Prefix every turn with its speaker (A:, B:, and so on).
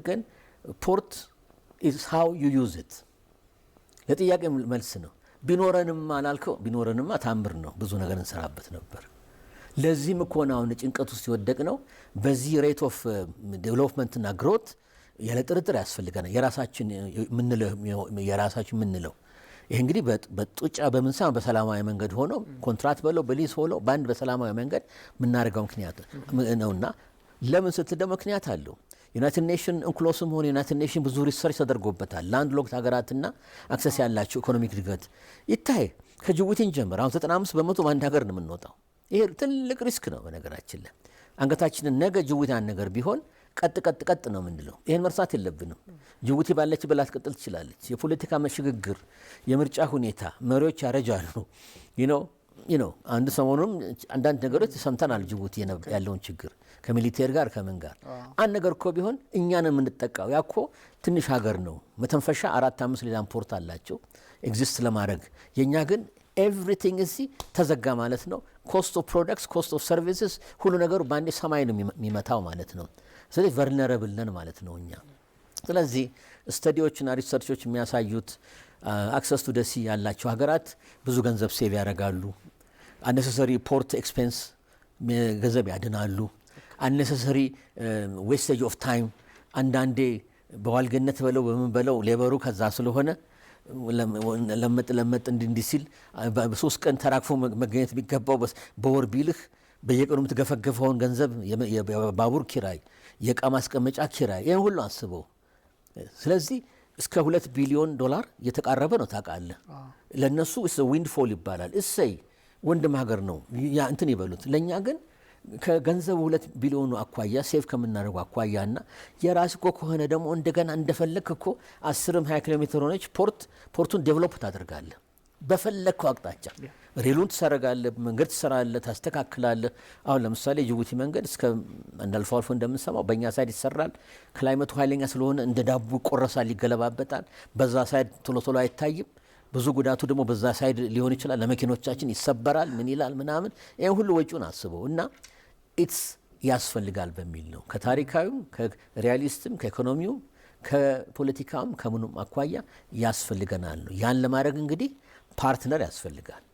A: ግን ፖርት is how you use it ለጥያቄ መልስ ነው። ቢኖረንም አላልከው ቢኖረንማ ታምር ነው፣ ብዙ ነገር እንሰራበት ነበር። ለዚህም እኮ ነው አሁን ጭንቀት ውስጥ የወደቅ ነው። በዚህ ሬት ኦፍ ዴቨሎፕመንት እና ግሮት ያለ ጥርጥር ያስፈልገናል። የራሳችን ምንለው ይሄ እንግዲህ በጡጫ በምንሳ በሰላማዊ መንገድ ሆኖ ኮንትራክት በለው በሊዝ ሆኖ ባንድ በሰላማዊ መንገድ ምናደርገው ምክንያት ነውና ለምን ስትል ምክንያት አለው። ዩናይትድ ኔሽን እንክሎስም ሆነ ዩናይትድ ኔሽን ብዙ ሪሰርች ተደርጎበታል። ላንድ ሎክድ ሀገራትና አክሰስ ያላቸው ኢኮኖሚክ እድገት ይታይ። ከጅቡቲን ጀምር አሁን 95% በአንድ ሀገር ነው የምንወጣው። ይሄ ትልቅ ሪስክ ነው። በነገራችን ላይ አንገታችንን ነገ ጅቡቲ አንድ ነገር ቢሆን ቀጥ ነው የምንለው። ይሄን መርሳት የለብንም። ጅቡቲ ባለች በላት ቀጥል ትችላለች። የፖለቲካ መሽግግር፣ የምርጫ ሁኔታ፣ መሪዎች ያረጃሉ። አንድ ሰሞኑም አንዳንድ ነገሮች ሰምተናል። ጅቡቲ ያለውን ችግር ከሚሊቴር ጋር ከምን ጋር አንድ ነገር እኮ ቢሆን እኛን የምንጠቃው ያኮ ትንሽ ሀገር ነው። መተንፈሻ 4-5 ሌላ ፖርት አላቸው ኤግዚስት ለማድረግ። የኛ ግን ኤቭሪቲንግ እዚህ ተዘጋ ማለት ነው። ኮስት ኦፍ ፕሮዳክትስ፣ ኮስት ኦፍ ሰርቪስስ፣ ሁሉ ነገሩ በአንዴ ሰማይ ነው የሚመታው ማለት ነው። ስለዚህ ቨልነረብል ነን ማለት ነው እኛ። ስለዚህ ስተዲዎችና ሪሰርቾች የሚያሳዩት አክሰስ ቱ ደሲ ያላቸው ሀገራት ብዙ ገንዘብ ሴቭ ያደርጋሉ። አኔሰሰሪ ፖርት ኤክስፔንስ ገንዘብ ያድናሉ። አኔሰሰሪ ዌስቴጅ ኦፍ ታይም፣ አንዳንዴ በዋልገነት በለው በምን በለው ሌበሩ ከዛ ስለሆነ ለመጥ እንዲህ ሲል በ3 ቀን ተራክፎ መገኘት ቢገባው በወር ቢልህ በየቀኑ የምትገፈገፈውን ገንዘብ የባቡር ኪራይ፣ የእቃ ማስቀመጫ ኪራይ፣ ይህን ሁሉ አስበው። ስለዚህ እስከ $2 ቢሊዮን እየተቃረበ ነው ታውቃለህ። ለእነሱ ዊንድ ፎል ይባላል። እሰይ ወንድም ሀገር ነው ያ እንትን ይበሉት። ለእኛ ግን ከገንዘቡ 2 ቢሊዮኑ አኳያ ሴፍ ከምናደርጉ አኳያና የራስ እኮ ከሆነ ደግሞ እንደገና እንደፈለግ እኮ 10-20 ኪሎ ሜትር ሆነች ፖርቱን ዴቨሎፕ ታደርጋለህ። በፈለግከው አቅጣጫ ሬሉን ትሰረጋለህ፣ መንገድ ትሰራለህ፣ ታስተካክላለህ። አሁን ለምሳሌ ጅቡቲ መንገድ እስከ እንዳልፎ አልፎ እንደምንሰማው በእኛ ሳይድ ይሰራል። ክላይመቱ ኃይለኛ ስለሆነ እንደ ዳቦ ይቆረሳል፣ ይገለባበጣል። በዛ ሳይድ ቶሎ አይታይም። ብዙ ጉዳቱ ደግሞ በዛ ሳይድ ሊሆን ይችላል። ለመኪኖቻችን ይሰበራል፣ ምን ይላል ምናምን። ይህን ሁሉ ወጪውን አስበው እና ኢትስ ያስፈልጋል በሚል ነው። ከታሪካዊም ከሪያሊስትም ከኢኮኖሚውም ከፖለቲካውም ከምኑም አኳያ ያስፈልገናል ነው። ያን ለማድረግ እንግዲህ ፓርትነር ያስፈልጋል።